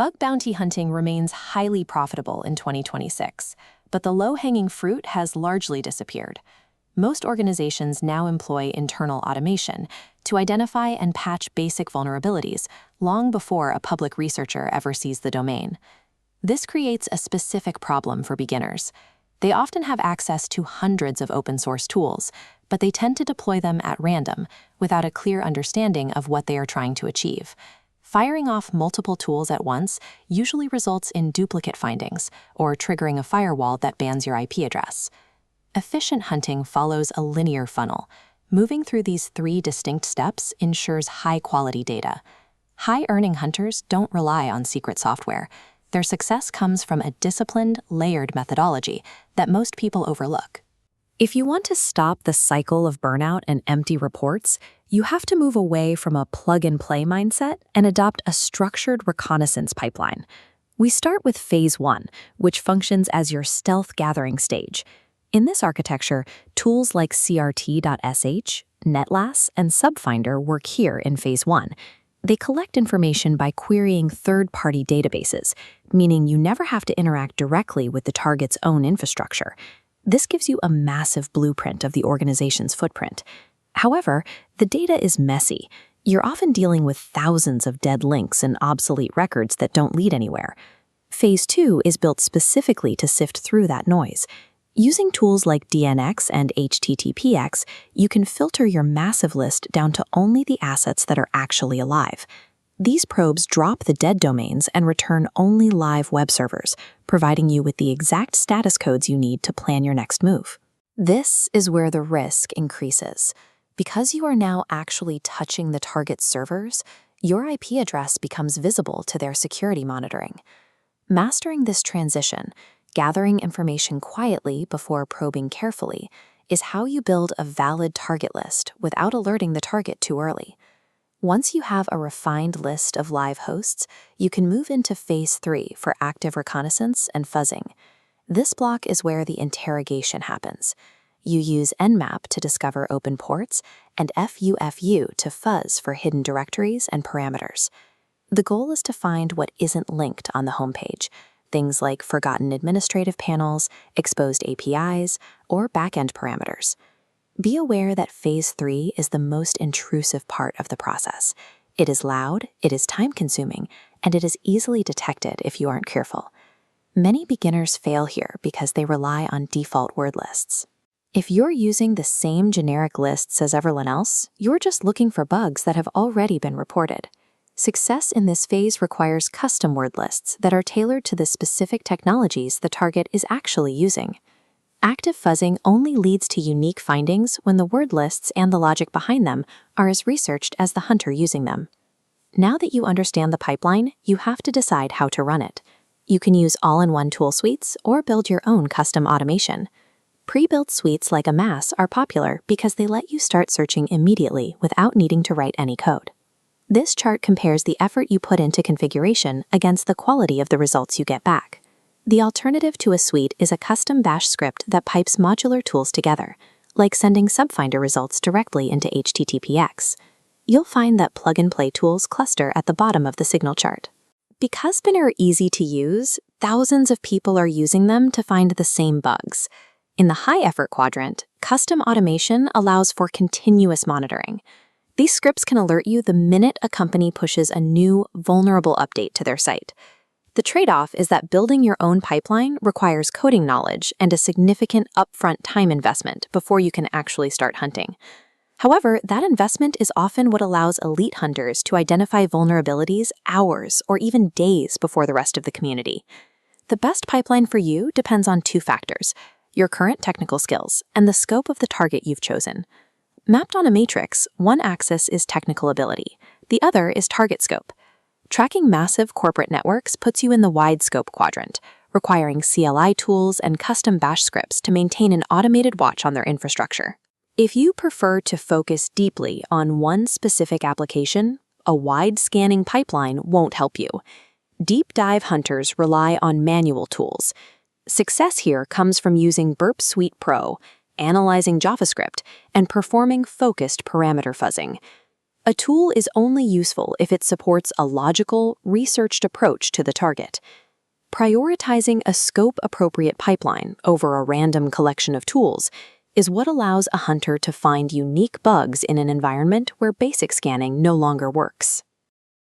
Bug bounty hunting remains highly profitable in 2026, but the low-hanging fruit has largely disappeared. Most organizations now employ internal automation to identify and patch basic vulnerabilities long before a public researcher ever sees the domain. This creates a specific problem for beginners. They often have access to hundreds of open-source tools, but they tend to deploy them at random without a clear understanding of what they are trying to achieve. Firing off multiple tools at once usually results in duplicate findings or triggering a firewall that bans your IP address. Efficient hunting follows a linear funnel. Moving through these 3 distinct steps ensures high-quality data. High-earning hunters don't rely on secret software. Their success comes from a disciplined, layered methodology that most people overlook. If you want to stop the cycle of burnout and empty reports, you have to move away from a plug-and-play mindset and adopt a structured reconnaissance pipeline. We start with Phase 1, which functions as your stealth gathering stage. In this architecture, tools like crt.sh, netlass, and subfinder work here in Phase 1. They collect information by querying third-party databases, meaning you never have to interact directly with the target's own infrastructure. This gives you a massive blueprint of the organization's footprint. However, the data is messy. You're often dealing with thousands of dead links and obsolete records that don't lead anywhere. Phase 2 is built specifically to sift through that noise. Using tools like DNX and HTTPX, you can filter your massive list down to only the assets that are actually alive. These probes drop the dead domains and return only live web servers, providing you with the exact status codes you need to plan your next move. This is where the risk increases. Because you are now actually touching the target's servers, your IP address becomes visible to their security monitoring. Mastering this transition, gathering information quietly before probing carefully, is how you build a valid target list without alerting the target too early. Once you have a refined list of live hosts, you can move into Phase 3 for active reconnaissance and fuzzing. This block is where the interrogation happens. You use Nmap to discover open ports and FUFU to fuzz for hidden directories and parameters. The goal is to find what isn't linked on the homepage, things like forgotten administrative panels, exposed APIs, or backend parameters. Be aware that Phase 3 is the most intrusive part of the process. It is loud, it is time-consuming, and it is easily detected if you aren't careful. Many beginners fail here because they rely on default word lists. If you're using the same generic lists as everyone else, you're just looking for bugs that have already been reported. Success in this phase requires custom word lists that are tailored to the specific technologies the target is actually using. Active fuzzing only leads to unique findings when the word lists and the logic behind them are as researched as the hunter using them. Now that you understand the pipeline, you have to decide how to run it. You can use all-in-one tool suites or build your own custom automation. Pre-built suites like Amass are popular because they let you start searching immediately without needing to write any code. This chart compares the effort you put into configuration against the quality of the results you get back. The alternative to a suite is a custom bash script that pipes modular tools together, like sending subfinder results directly into HTTPX. You'll find that plug-and-play tools cluster at the bottom of the signal chart. Because Spinner are easy to use, thousands of people are using them to find the same bugs. In the high-effort quadrant, custom automation allows for continuous monitoring. These scripts can alert you the minute a company pushes a new, vulnerable update to their site. The trade-off is that building your own pipeline requires coding knowledge and a significant upfront time investment before you can actually start hunting. However, that investment is often what allows elite hunters to identify vulnerabilities hours or even days before the rest of the community. The best pipeline for you depends on 2 factors: your current technical skills and the scope of the target you've chosen. Mapped on a matrix, one axis is technical ability, the other is target scope. Tracking massive corporate networks puts you in the wide scope quadrant, requiring CLI tools and custom bash scripts to maintain an automated watch on their infrastructure. If you prefer to focus deeply on one specific application, a wide scanning pipeline won't help you. Deep dive hunters rely on manual tools. Success here comes from using Burp Suite Pro, analyzing JavaScript, and performing focused parameter fuzzing. A tool is only useful if it supports a logical, researched approach to the target. Prioritizing a scope-appropriate pipeline over a random collection of tools is what allows a hunter to find unique bugs in an environment where basic scanning no longer works.